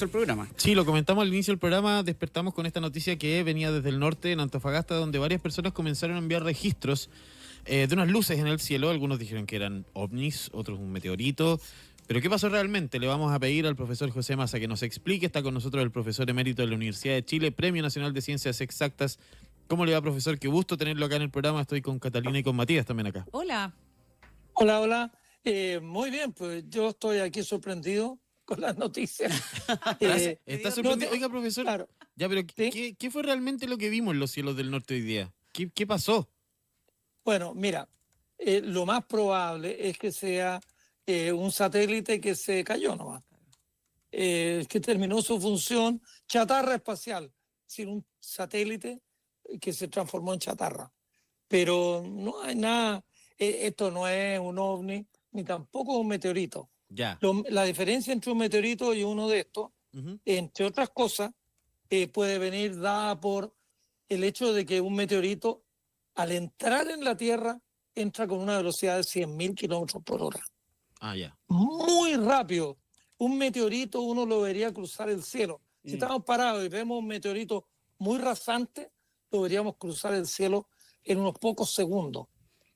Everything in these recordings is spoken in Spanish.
el programa. Sí, lo comentamos al inicio del programa, despertamos con esta noticia que venía desde el norte, en Antofagasta, donde varias personas comenzaron a enviar registros de unas luces en el cielo. Algunos dijeron que eran ovnis, otros un meteorito. Pero ¿qué pasó realmente? Le vamos a pedir al profesor José Massa que nos explique. Está con nosotros el profesor emérito de la Universidad de Chile, Premio Nacional de Ciencias Exactas. ¿Cómo le va, profesor? Qué gusto tenerlo acá en el programa. Estoy con Catalina y con Matías también acá. Hola. Hola, hola. Muy bien, pues yo estoy aquí sorprendido con las noticias. ¿Está sorprendido? Oiga, profesor, claro, ya, pero ¿sí? ¿qué fue realmente lo que vimos en los cielos del norte hoy día? ¿Qué pasó? Bueno, mira, lo más probable es que sea un satélite que se cayó nomás, que terminó su función, chatarra espacial, es decir, un satélite que se transformó en chatarra. Pero no hay nada, esto no es un ovni, ni tampoco un meteorito. Ya. La diferencia entre un meteorito y uno de estos, entre otras cosas, puede venir dada por el hecho de que un meteorito, al entrar en la Tierra, entra con una velocidad de 100.000 kilómetros por hora. Ah, ya. Muy rápido. Un meteorito uno lo vería cruzar el cielo. Si estamos parados y vemos un meteorito muy rasante, lo veríamos cruzar el cielo en unos pocos segundos.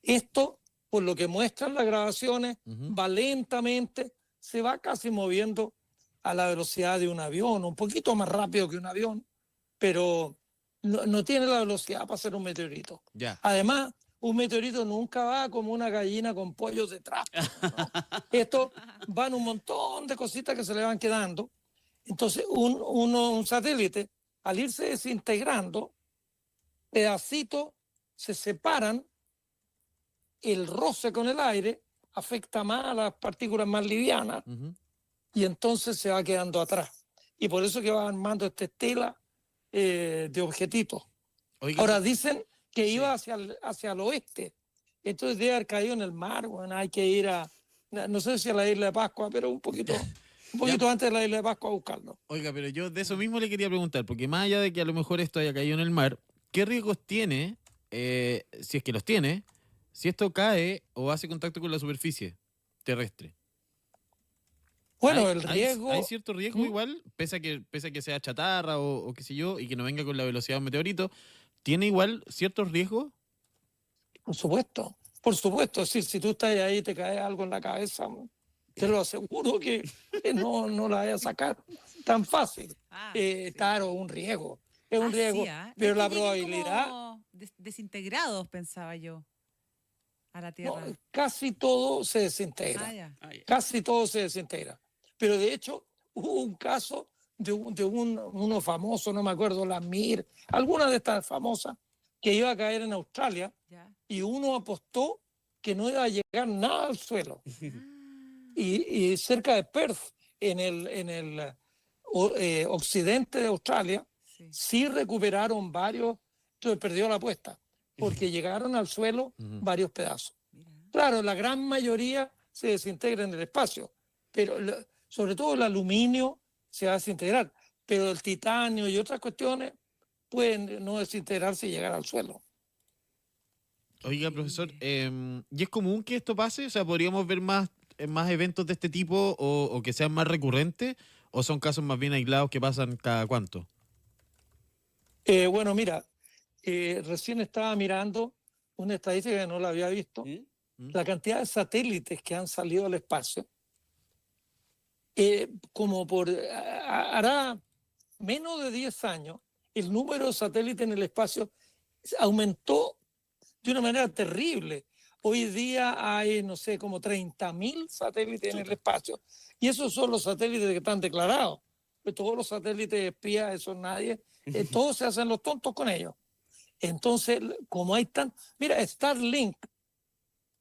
Esto, por lo que muestran las grabaciones, va lentamente, se va casi moviendo a la velocidad de un avión, un poquito más rápido que un avión, pero no tiene la velocidad para ser un meteorito. Ya. Además, un meteorito nunca va como una gallina con pollos detrás, ¿no? Esto van un montón de cositas que se le van quedando. Entonces, un satélite, al irse desintegrando, pedacitos se separan, el roce con el aire afecta más a las partículas más livianas y entonces se va quedando atrás. Y por eso que va armando esta estela de objetitos. Oiga, Ahora dicen que iba hacia el oeste, entonces debe haber caído en el mar. Bueno, hay que ir no sé si a la isla de Pascua, pero un poquito antes de la isla de Pascua a buscarlo. Oiga, pero yo de eso mismo le quería preguntar, porque más allá de que a lo mejor esto haya caído en el mar, ¿qué riesgos tiene, si es que los tiene, si esto cae o hace contacto con la superficie terrestre? Bueno, el riesgo... ¿Hay cierto riesgo igual, pese a que sea chatarra o qué sé yo, y que no venga con la velocidad de un meteorito? ¿Tiene igual ciertos riesgos? Por supuesto. Es decir, si tú estás ahí y te cae algo en la cabeza, te lo aseguro que no la vayas a sacar tan fácil. Sí. Claro, un riesgo. Es un riesgo, Sí, pero es la que lleguen probabilidad... como desintegrados, pensaba yo, a la No, Tierra. casi todo se desintegra. Ya. Casi todo se desintegra. Pero de hecho, hubo un caso de uno famoso, no me acuerdo, la Mir, alguna de estas famosas, que iba a caer en Australia Ya. y uno apostó que no iba a llegar nada al suelo. Y cerca de Perth, en el occidente de Australia, sí recuperaron varios, entonces perdió la apuesta, porque llegaron al suelo varios pedazos. Claro, la gran mayoría se desintegra en el espacio, pero sobre todo el aluminio se va a desintegrar, pero el titanio y otras cuestiones pueden no desintegrarse y llegar al suelo. Oiga, profesor, ¿y es común que esto pase? O sea, ¿podríamos ver más eventos de este tipo o que sean más recurrentes? ¿O son casos más bien aislados que pasan cada cuánto? Bueno, mira, recién estaba mirando una estadística que no la había visto. La cantidad de satélites que han salido al espacio, hará menos de 10 años, el número de satélites en el espacio aumentó de una manera terrible. Hoy día hay, no sé, como 30.000 satélites en el espacio. Y esos son los satélites que están declarados. Pues todos los satélites espías, eso nadie, todos se hacen los tontos con ellos. Entonces, como hay Mira, Starlink,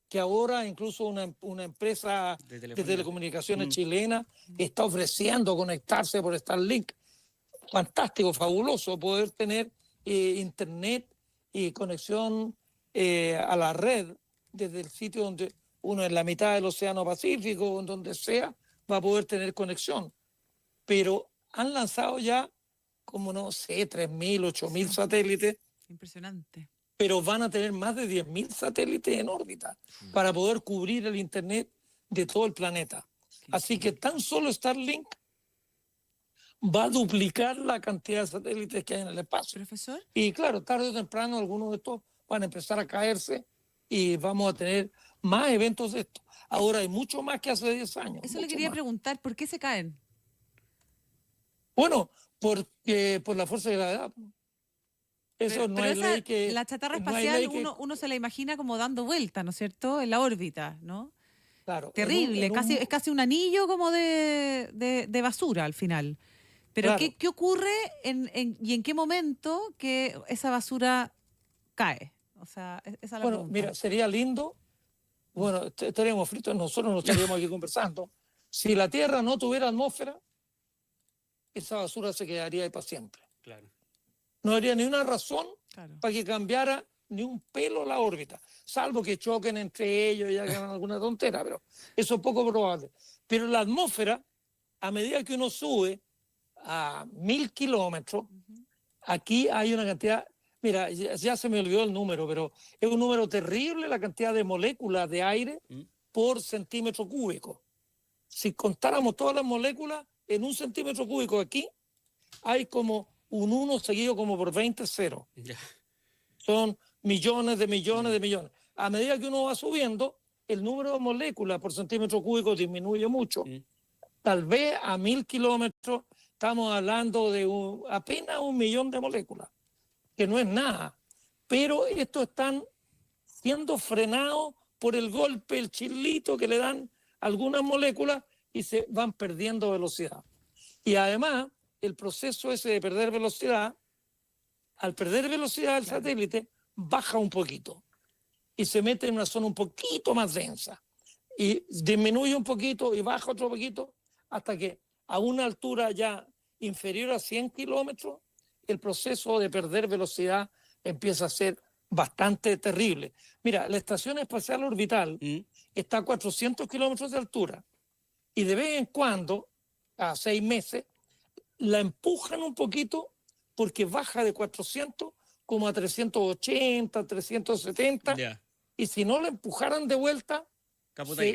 que ahora incluso una empresa de telecomunicaciones chilena está ofreciendo conectarse por Starlink. Fantástico, fabuloso poder tener internet y conexión a la red desde el sitio donde uno en la mitad del Océano Pacífico, en donde sea, va a poder tener conexión. Pero han lanzado ya como, no sé, 3.000, 8.000 satélites. Impresionante. Pero van a tener más de 10.000 satélites en órbita para poder cubrir el internet de todo el planeta. Así que tan solo Starlink va a duplicar la cantidad de satélites que hay en el espacio. Profesor, Y claro, tarde o temprano algunos de estos van a empezar a caerse y vamos a tener más eventos de estos. Ahora hay mucho más que hace 10 años. eso le mucho quería más. preguntar, ¿por qué se caen? Bueno, porque por la fuerza de gravedad. Eso no hay ley que... la chatarra no hay espacial ley que- uno se la imagina como dando vuelta, ¿no es cierto? En la órbita, ¿no? Claro, Terrible, es casi un anillo como de basura al final. Pero Claro. ¿qué ocurre y en qué momento que esa basura cae? O sea, esa es la Bueno, pregunta. mira, sería lindo, bueno, estaríamos fritos, nosotros no estaríamos aquí conversando. Si la Tierra no tuviera atmósfera, esa basura se quedaría ahí para siempre. Claro. No habría ni una razón Claro. para que cambiara ni un pelo la órbita, salvo que choquen entre ellos y hagan alguna tontera, pero eso es poco probable. Pero la atmósfera, a medida que uno sube a 1000 kilómetros, aquí hay una cantidad, mira, ya se me olvidó el número, pero es un número terrible la cantidad de moléculas de aire por centímetro cúbico. Si contáramos todas las moléculas en un centímetro cúbico aquí, hay como un 1 seguido como por 20 ceros. Ya. Son millones de millones de millones. A medida que uno va subiendo, el número de moléculas por centímetro cúbico disminuye mucho. Tal vez a 1000 kilómetros estamos hablando de apenas 1 millón de moléculas, que no es nada. Pero estos están siendo frenados por el golpe, el chilito que le dan algunas moléculas y se van perdiendo velocidad. Y además, el proceso ese de perder velocidad, al perder velocidad el satélite, baja un poquito y se mete en una zona un poquito más densa. Y disminuye un poquito y baja otro poquito hasta que a una altura ya inferior a 100 kilómetros, el proceso de perder velocidad empieza a ser bastante terrible. Mira, la Estación Espacial Orbital está a 400 kilómetros de altura y de vez en cuando, a 6 meses, la empujan un poquito porque baja de 400 como a 380, 370, y si no la empujaran de vuelta,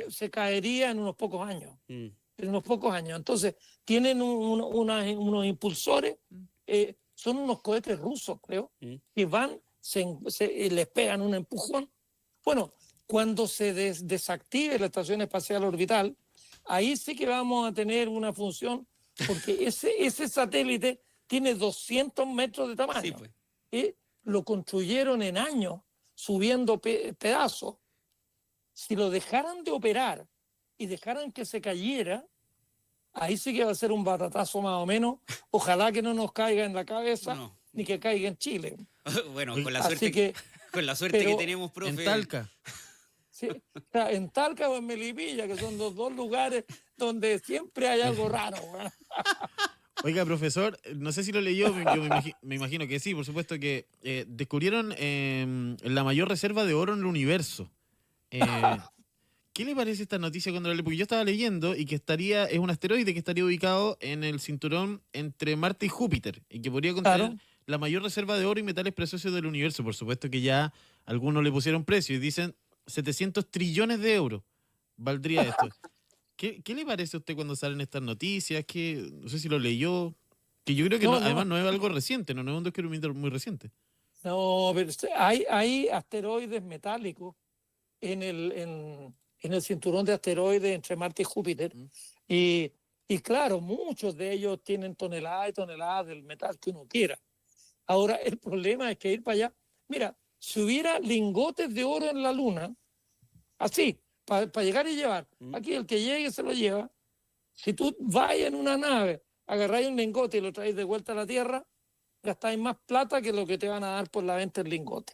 se caería en unos pocos años. En unos pocos años. Entonces, tienen unos impulsores, son unos cohetes rusos, creo, que van, les pegan un empujón. Bueno, cuando se desactive la Estación Espacial Orbital, ahí sí que vamos a tener una función, porque ese satélite tiene 200 metros de tamaño. Sí, pues. Lo construyeron en años, subiendo pedazos. Si lo dejaran de operar y dejaran que se cayera, ahí sí que va a ser un batatazo más o menos. Ojalá que no nos caiga en la cabeza, ni que caiga en Chile. Bueno, con la Así suerte, que pero tenemos, profe. En Talca. Sí, o sea, en Talca o en Melipilla, que son los dos lugares donde siempre hay algo raro. Oiga, profesor, no sé si lo leyó, yo me imagino que sí, por supuesto que descubrieron la mayor reserva de oro en el universo. ¿Qué le parece esta noticia cuando la leí? Porque yo estaba leyendo y que es un asteroide que estaría ubicado en el cinturón entre Marte y Júpiter y que podría contener la mayor reserva de oro y metales preciosos del universo. Por supuesto que ya algunos le pusieron precio y dicen 700 trillones de euros valdría esto. ¿Qué le parece a usted cuando salen estas noticias? Que no sé si lo leyó, que yo creo que además no es algo reciente, no es un descubrimiento muy reciente. No, pero hay asteroides metálicos en el cinturón de asteroides entre Marte y Júpiter. Y claro, muchos de ellos tienen toneladas y toneladas del metal que uno quiera. Ahora, el problema es que ir para allá, mira, si hubiera lingotes de oro en la Luna, así, para llegar y llevar, aquí el que llegue se lo lleva. Si tú vas en una nave, agarráis un lingote y lo traes de vuelta a la Tierra, gastáis más plata que lo que te van a dar por la venta del lingote.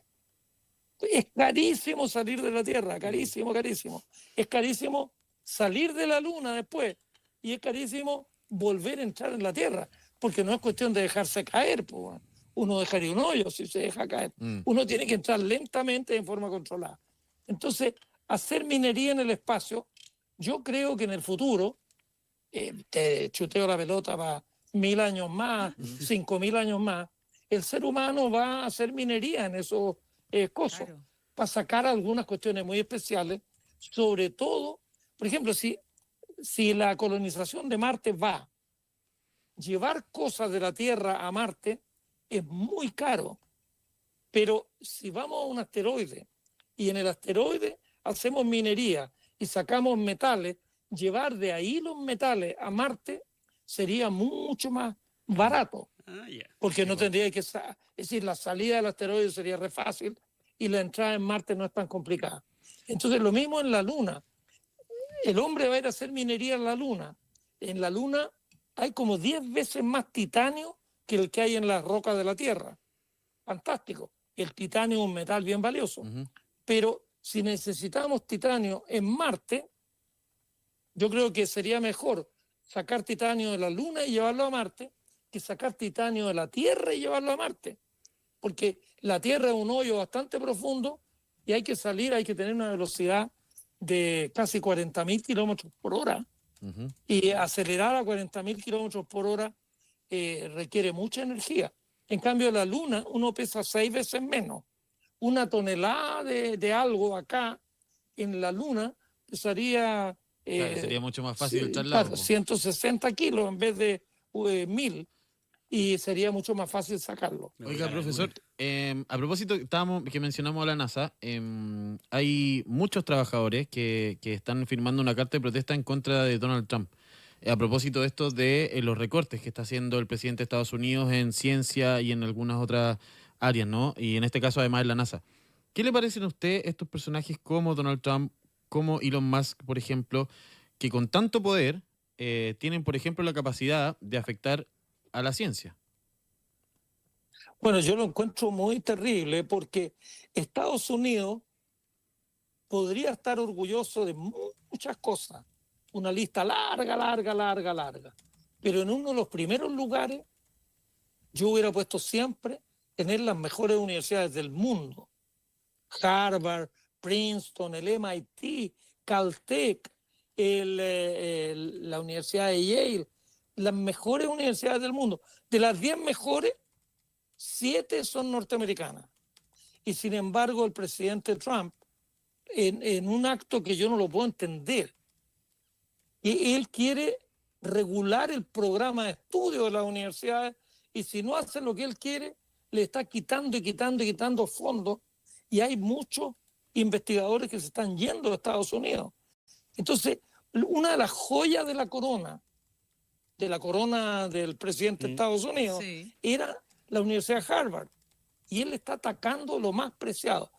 Es carísimo salir de la Tierra, carísimo, carísimo. Es carísimo salir de la Luna después y es carísimo volver a entrar en la Tierra, porque no es cuestión de dejarse caer, pues. Uno dejaría un hoyo si se deja caer. Uno tiene que entrar lentamente en forma controlada. Entonces, hacer minería en el espacio, yo creo que en el futuro, te chuteo la pelota para 1000 años más, 5000 años más, el ser humano va a hacer minería en esos cosas, para sacar algunas cuestiones muy especiales, sobre todo, por ejemplo, si la colonización de Marte va, llevar cosas de la Tierra a Marte es muy caro. Pero si vamos a un asteroide y en el asteroide hacemos minería y sacamos metales, llevar de ahí los metales a Marte sería mucho más barato. Porque no tendría que... Es decir, la salida del asteroide sería re fácil y la entrada en Marte no es tan complicada. Entonces, lo mismo en la Luna. El hombre va a ir a hacer minería en la Luna. En la Luna hay como 10 veces más titanio que el que hay en las rocas de la Tierra. Fantástico. El titanio es un metal bien valioso. Pero si necesitamos titanio en Marte, yo creo que sería mejor sacar titanio de la Luna y llevarlo a Marte que sacar titanio de la Tierra y llevarlo a Marte. Porque la Tierra es un hoyo bastante profundo y hay que salir, hay que tener una velocidad de casi 40.000 kilómetros por hora. Y acelerar a 40.000 kilómetros por hora requiere mucha energía. En cambio, la Luna uno pesa 6 veces menos. Una tonelada de algo acá en la Luna pesaría... Claro, sería mucho más fácil el traslado. 160 kilos en vez de 1.000 y sería mucho más fácil sacarlo. Oiga, profesor, a propósito que mencionamos a la NASA, hay muchos trabajadores que están firmando una carta de protesta en contra de Donald Trump. A propósito de esto de los recortes que está haciendo el presidente de Estados Unidos en ciencia y en algunas otras áreas, ¿no? Y en este caso además en la NASA. ¿Qué le parecen a usted estos personajes como Donald Trump, como Elon Musk, por ejemplo, que con tanto poder tienen, por ejemplo, la capacidad de afectar a la ciencia? Bueno, yo lo encuentro muy terrible porque Estados Unidos podría estar orgulloso de muchas cosas. Una lista larga. Pero en uno de los primeros lugares, yo hubiera puesto siempre tener las mejores universidades del mundo. Harvard, Princeton, el MIT, Caltech, la Universidad de Yale, las mejores universidades del mundo. De las 10 mejores, 7 son norteamericanas. Y sin embargo, el presidente Trump, en un acto que yo no lo puedo entender, y él quiere regular el programa de estudio de las universidades y si no hace lo que él quiere, le está quitando fondos y hay muchos investigadores que se están yendo de Estados Unidos. Entonces, una de las joyas de la corona del presidente de Estados Unidos, era la Universidad de Harvard. Y él está atacando lo más preciado.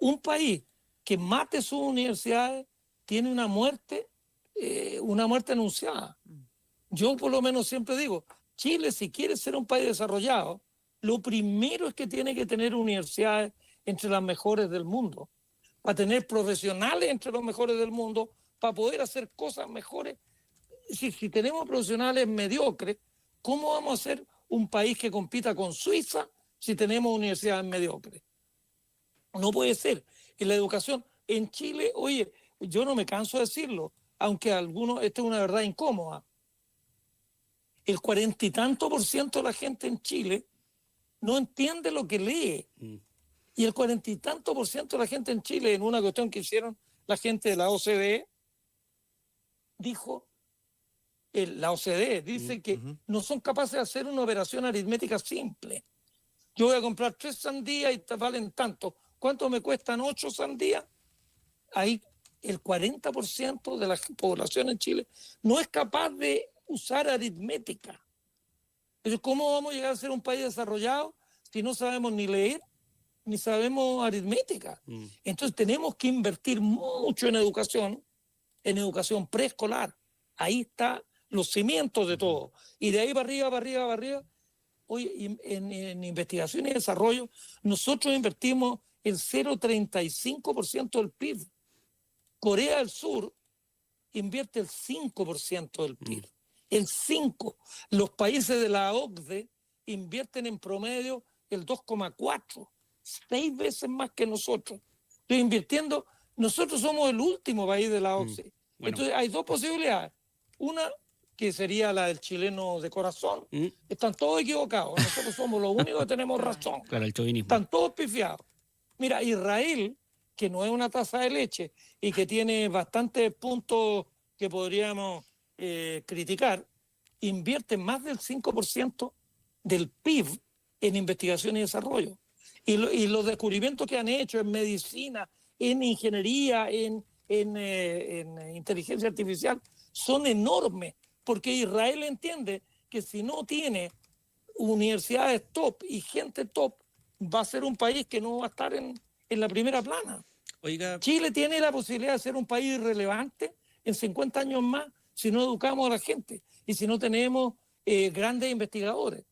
Un país que mate sus universidades tiene una muerte anunciada. Yo por lo menos siempre digo, Chile, si quiere ser un país desarrollado, lo primero es que tiene que tener universidades entre las mejores del mundo, para tener profesionales entre los mejores del mundo, para poder hacer cosas mejores. Si tenemos profesionales mediocres, ¿cómo vamos a ser un país que compita con Suiza si tenemos universidades mediocres? No puede ser. En la educación, en Chile, oye, yo no me canso de decirlo, aunque a algunos esta es una verdad incómoda. El 40 y tanto % de la gente en Chile no entiende lo que lee. Y el 40 y tanto % de la gente en Chile, en una cuestión que hicieron la gente de la OCDE, dijo, la OCDE dice que no son capaces de hacer una operación aritmética simple. Yo voy a comprar 3 sandías y valen tanto. ¿Cuánto me cuestan 8 sandías? Ahí el 40% de la población en Chile no es capaz de usar aritmética. Pero ¿cómo vamos a llegar a ser un país desarrollado si no sabemos ni leer ni sabemos aritmética? Entonces tenemos que invertir mucho en educación preescolar. Ahí están los cimientos de todo. Y de ahí para arriba. Hoy en investigación y desarrollo, nosotros invertimos el 0,35% del PIB. Corea del Sur invierte el 5% del PIB. El 5%. Los países de la OCDE invierten en promedio el 2,4%. 6 veces más que nosotros. Estoy invirtiendo. Nosotros somos el último país de la OCDE. Bueno. Entonces hay 2 posibilidades. Una, que sería la del chileno de corazón. Están todos equivocados. Nosotros somos los únicos que tenemos razón. Claro, el chauvinismo. Están todos pifiados. Mira, Israel, que no es una taza de leche y que tiene bastantes puntos que podríamos criticar, invierte más del 5% del PIB en investigación y desarrollo. Y los descubrimientos que han hecho en medicina, en ingeniería, en inteligencia artificial, son enormes, porque Israel entiende que si no tiene universidades top y gente top, va a ser un país que no va a estar en la primera plana. Oiga, Chile tiene la posibilidad de ser un país relevante en 50 años más si no educamos a la gente y si no tenemos grandes investigadores.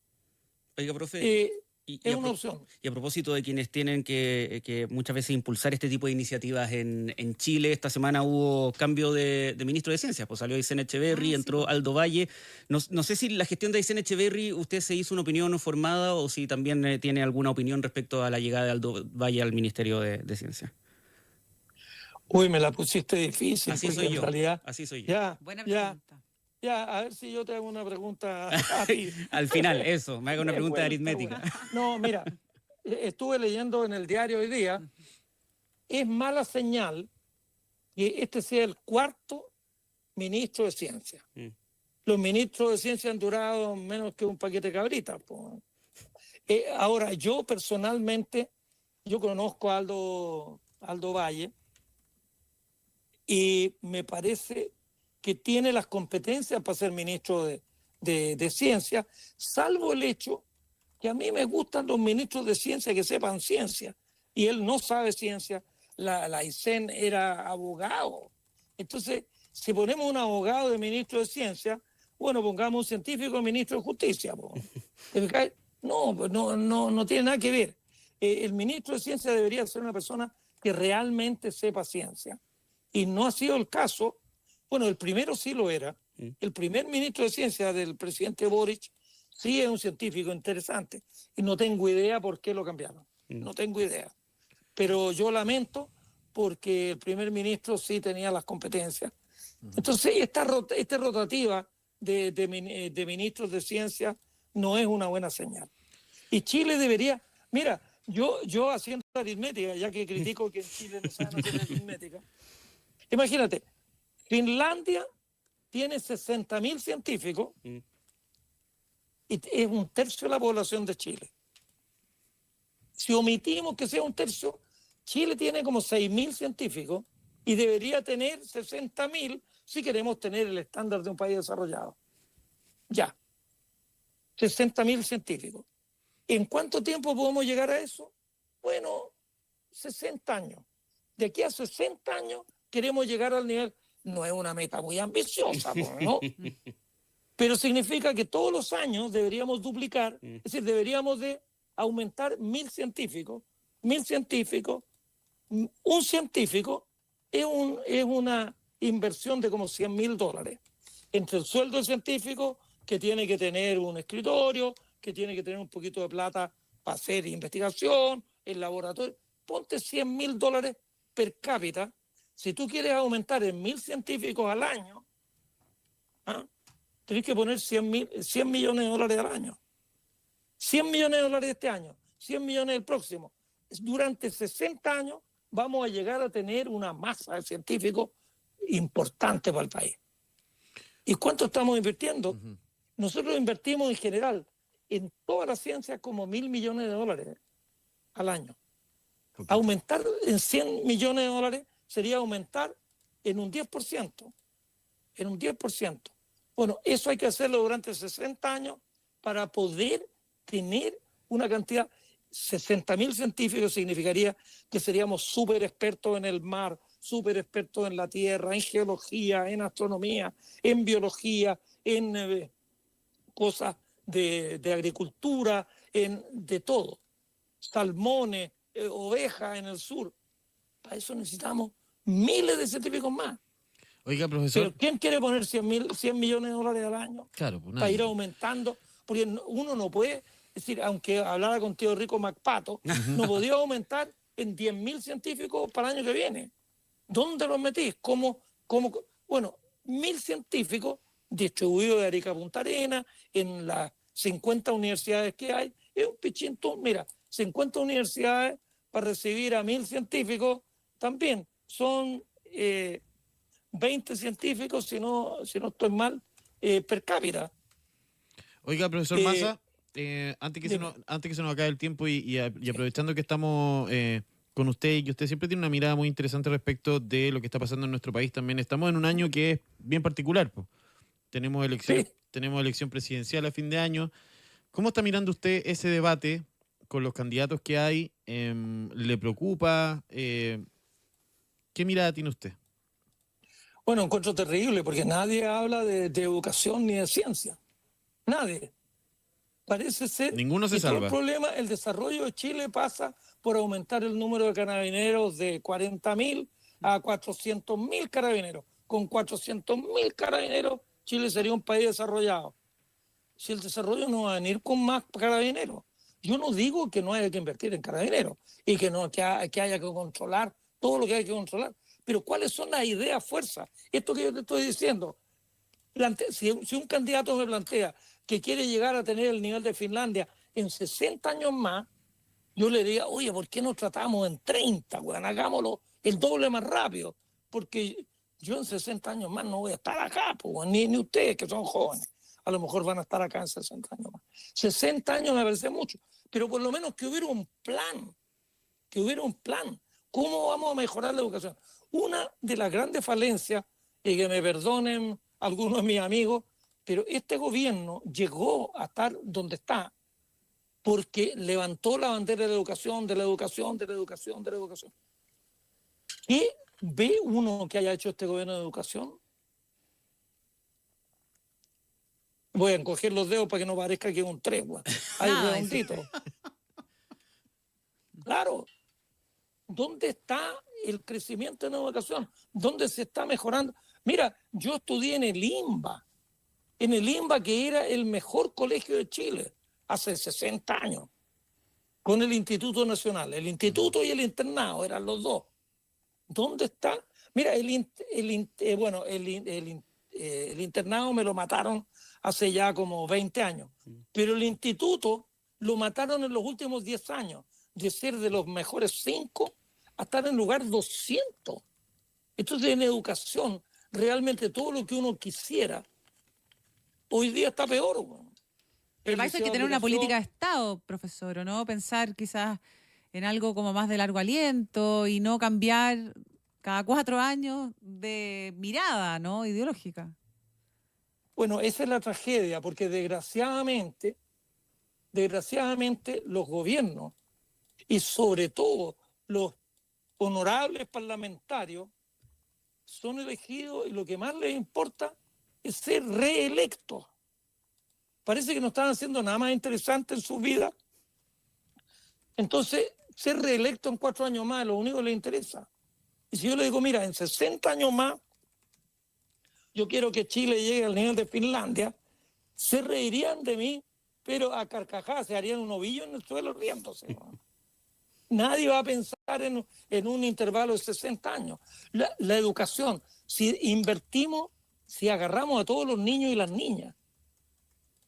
oiga, profe, Es una opción. y a propósito de quienes tienen que muchas veces impulsar este tipo de iniciativas en Chile, esta semana hubo cambio de ministro de Ciencias, pues salió Aysén Echeverry, entró sí. Aldo Valle. No sé si la gestión de Aysén Echeverry usted se hizo una opinión formada o si también tiene alguna opinión respecto a la llegada de Aldo Valle al Ministerio de Ciencias. Uy, me la pusiste difícil. Así porque soy en yo, realidad, así soy yo. ya, Buena ya, pregunta. ya, a ver si yo te hago una pregunta a ti. Al final, eso, me haga una pregunta de Bueno, está aritmética. bueno. No, mira, estuve leyendo en el diario hoy día, es mala señal que este sea el cuarto ministro de Ciencia. Mm. Los ministros de Ciencia han durado menos que un paquete de cabritas. Po. Ahora, yo personalmente, yo conozco a Aldo Valle y me parece que tiene las competencias para ser ministro de Ciencia, salvo el hecho que a mí me gustan los ministros de Ciencia que sepan ciencia, y él no sabe ciencia. La Aysén era abogado. Entonces, si ponemos un abogado de ministro de Ciencia, bueno, pongamos un científico de ministro de Justicia. ¿Te fijas? No, pues no tiene nada que ver. El ministro de Ciencia debería ser una persona que realmente sepa ciencia. Y no ha sido el caso. Bueno, el primero sí lo era. El primer ministro de Ciencia del presidente Boric sí es un científico interesante. Y no tengo idea por qué lo cambiaron. No tengo idea. Pero yo lamento porque el primer ministro sí tenía las competencias. Entonces, esta rotativa de ministros de Ciencia no es una buena señal. Y Chile debería... Mira, yo haciendo aritmética, ya que critico que en Chile no saben hacer aritmética, imagínate, Finlandia tiene 60.000 científicos y es un tercio de la población de Chile. Si omitimos que sea un tercio, Chile tiene como 6.000 científicos y debería tener 60.000 si queremos tener el estándar de un país desarrollado. Ya, 60.000 científicos. ¿En cuánto tiempo podemos llegar a eso? Bueno, 60 años. De aquí a 60 años queremos llegar al nivel, no es una meta muy ambiciosa, ¿no? Pero significa que todos los años deberíamos duplicar, es decir, deberíamos de aumentar 1.000 científicos. 1.000 científicos, un científico es una inversión de como $100.000 entre el sueldo del científico, que tiene que tener un escritorio, que tiene que tener un poquito de plata para hacer investigación, el laboratorio. Ponte $100.000 per cápita. Si tú quieres aumentar en 1.000 científicos al año, tenés que poner 100 millones de dólares al año. 100 millones de dólares este año, 100 millones el próximo. Durante 60 años vamos a llegar a tener una masa de científicos importante para el país. ¿Y cuánto estamos invirtiendo? Nosotros invertimos en general en todas las ciencias como 1.000 millones de dólares al año. Aumentar en 100 millones de dólares sería aumentar en un 10%. En un 10%. Bueno, eso hay que hacerlo durante 60 años para poder tener una cantidad. 60.000 científicos significaría que seríamos súper expertos en el mar, súper expertos en la tierra, en geología, en astronomía, en biología, en cosas de agricultura, de todo. Salmones, ovejas en el sur. Para eso necesitamos miles de científicos más. Oiga, profesor. Pero ¿quién quiere poner 100 millones de dólares al año? Claro, pues para ir aumentando? Porque uno no puede, es decir, aunque hablara con Tío Rico MacPato, no podía aumentar en 10.000 científicos para el año que viene. ¿Dónde los metís? ¿Cómo? Bueno, 1.000 científicos distribuidos de Arica a Punta Arenas, en las 50 universidades que hay, es un pichintón. Mira, 50 universidades para recibir a 1.000 científicos, también son 20 científicos, si no estoy mal, per cápita. Oiga, profesor Eh, Massa, antes que dime. antes que se nos acabe el tiempo y aprovechando que estamos con usted y que usted siempre tiene una mirada muy interesante respecto de lo que está pasando en nuestro país también, estamos en un año que es bien particular, po. Sí. Tenemos elección presidencial a fin de año. ¿Cómo está mirando usted ese debate con los candidatos que hay? ¿Le preocupa? ¿Qué mirada tiene usted? Bueno, encuentro terrible porque nadie habla de educación ni de ciencia. Nadie. Parece ser Ninguno se que todo el salva. problema, el desarrollo de Chile pasa por aumentar el número de carabineros de 40.000 a 400.000 carabineros. Con 400.000 carabineros, Chile sería un país desarrollado. Si el desarrollo no va a venir con más carabineros. Yo no digo que no haya que invertir en carabineros y que, no, que haya que controlar todo lo que hay que controlar. Pero ¿cuáles son las ideas, fuerzas? Esto que yo te estoy diciendo. Si un candidato me plantea que quiere llegar a tener el nivel de Finlandia en 60 años más, yo le diría, oye, ¿por qué no tratamos en 30? Bueno, hagámoslo el doble más rápido, porque yo en 60 años más no voy a estar acá, pues, ni ustedes que son jóvenes. A lo mejor van a estar acá en 60 años más. 60 años me parece mucho, pero por lo menos que hubiera un plan, que hubiera un plan. ¿Cómo vamos a mejorar la educación? Una de las grandes falencias, y que me perdonen algunos de mis amigos, pero este gobierno llegó a estar donde está porque levantó la bandera de la educación, de la educación, de la educación, de la educación. ¿Qué ve uno que haya hecho este gobierno de educación? Voy a encoger los dedos para que no parezca que es un tregua. Hay Nada, redondito. Claro. ¿Dónde está el crecimiento en la educación? ¿Dónde se está mejorando? Mira, yo estudié en el IMBA que era el mejor colegio de Chile hace 60 años, con el Instituto Nacional. El instituto y el internado eran los dos. ¿Dónde está? Mira, el internado me lo mataron hace ya como 20 años, pero el instituto lo mataron en los últimos 10 años, de ser de los mejores 5 a estar en lugar 200. Entonces, en educación, realmente todo lo que uno quisiera, hoy día está peor. pero para eso hay que liceo de tener una política de aplicación, Estado, profesor, ¿o no? Pensar quizás en algo como más de largo aliento y no cambiar cada 4 años de mirada, ¿no? Ideológica. bueno, esa es la tragedia, porque desgraciadamente los gobiernos y sobre todo los honorables parlamentarios son elegidos y lo que más les importa es ser reelectos. Parece que no están haciendo nada más interesante en su vida. Entonces, ser reelecto en 4 años más es lo único que les interesa. Y si yo le digo, mira, en 60 años más, yo quiero que Chile llegue al nivel de Finlandia, se reirían de mí, pero a carcajadas se harían un ovillo en el suelo riéndose. Nadie va a pensar en un intervalo de 60 años. La educación, si invertimos, si agarramos a todos los niños y las niñas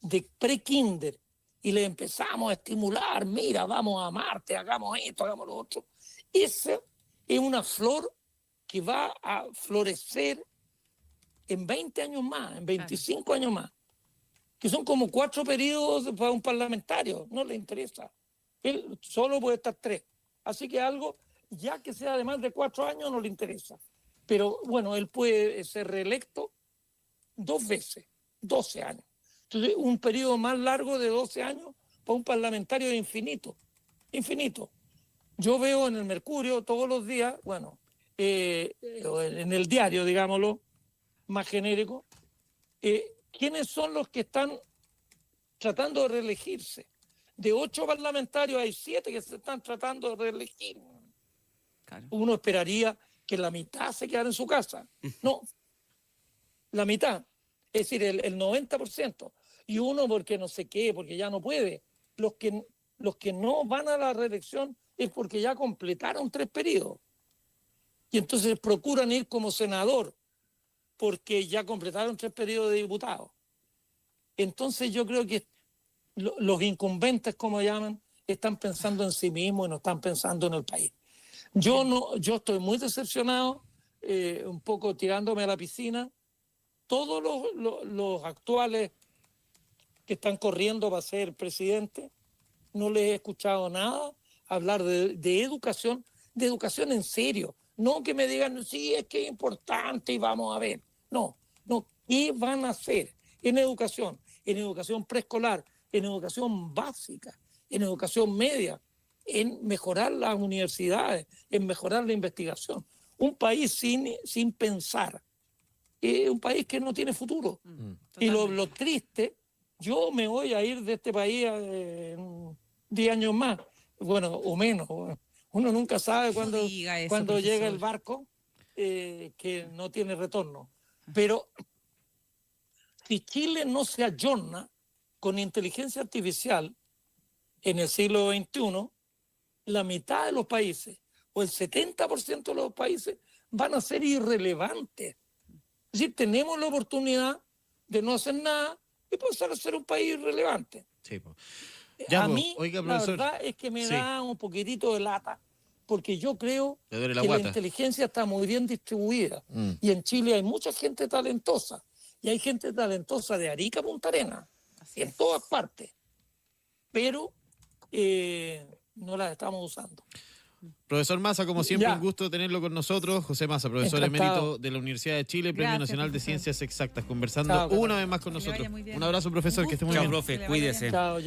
de pre-kinder y les empezamos a estimular, mira, vamos a Marte, hagamos esto, hagamos lo otro, esa es una flor que va a florecer en 20 años más, en 25 años más, que son como 4 periodos para un parlamentario, no le interesa. Él solo puede estar 3. Así que algo, ya que sea de más de 4 años, no le interesa. Pero bueno, él puede ser reelecto 2 veces, 12 años. Entonces, un periodo más largo de 12 años para un parlamentario es infinito, infinito. Yo veo en el Mercurio todos los días, bueno, en el diario, digámoslo, más genérico, quiénes son los que están tratando de reelegirse. De 8 parlamentarios hay 7 que se están tratando de reelegir. Claro. Uno esperaría que la mitad se quedara en su casa. No, la mitad, es decir, el 90%. Y uno porque no sé qué, porque ya no puede. Los que no van a la reelección es porque ya completaron 3 periodos. Y entonces procuran ir como senador porque ya completaron 3 periodos de diputado. Entonces yo creo que los incumbentes, como llaman, están pensando en sí mismos y no están pensando en el país. Yo estoy muy decepcionado, un poco tirándome a la piscina. Todos los actuales que están corriendo para ser presidente. No les he escuchado nada hablar de educación en serio. No que me digan, sí, es que es importante y vamos a ver. No, ¿qué van a hacer en educación preescolar, en educación básica, en educación media, en mejorar las universidades, en mejorar la investigación? Un país sin pensar, un país que no tiene futuro. Y lo triste, yo me voy a ir de este país en 10 años más, bueno, o menos. Uno nunca sabe cuándo llega el barco que no tiene retorno. Pero si Chile no se ayorna con inteligencia artificial en el siglo XXI, la mitad de los países o el 70% de los países van a ser irrelevantes. Es decir, tenemos la oportunidad de no hacer nada y pasar a ser un país irrelevante. Sí, po. A mí, la verdad es que me da un poquitito de lata, porque yo creo que la inteligencia está muy bien distribuida. Y en Chile hay mucha gente talentosa. Y hay gente talentosa de Arica a Punta Arenas, en todas partes. Pero no las estamos usando. Profesor Massa, como siempre, un gusto tenerlo con nosotros. José Massa, profesor emérito de la Universidad de Chile, Premio Nacional de Ciencias Exactas, conversando una vez más con nosotros. Un abrazo, profesor, que esté muy bien. Chao, profe, cuídese. Chao,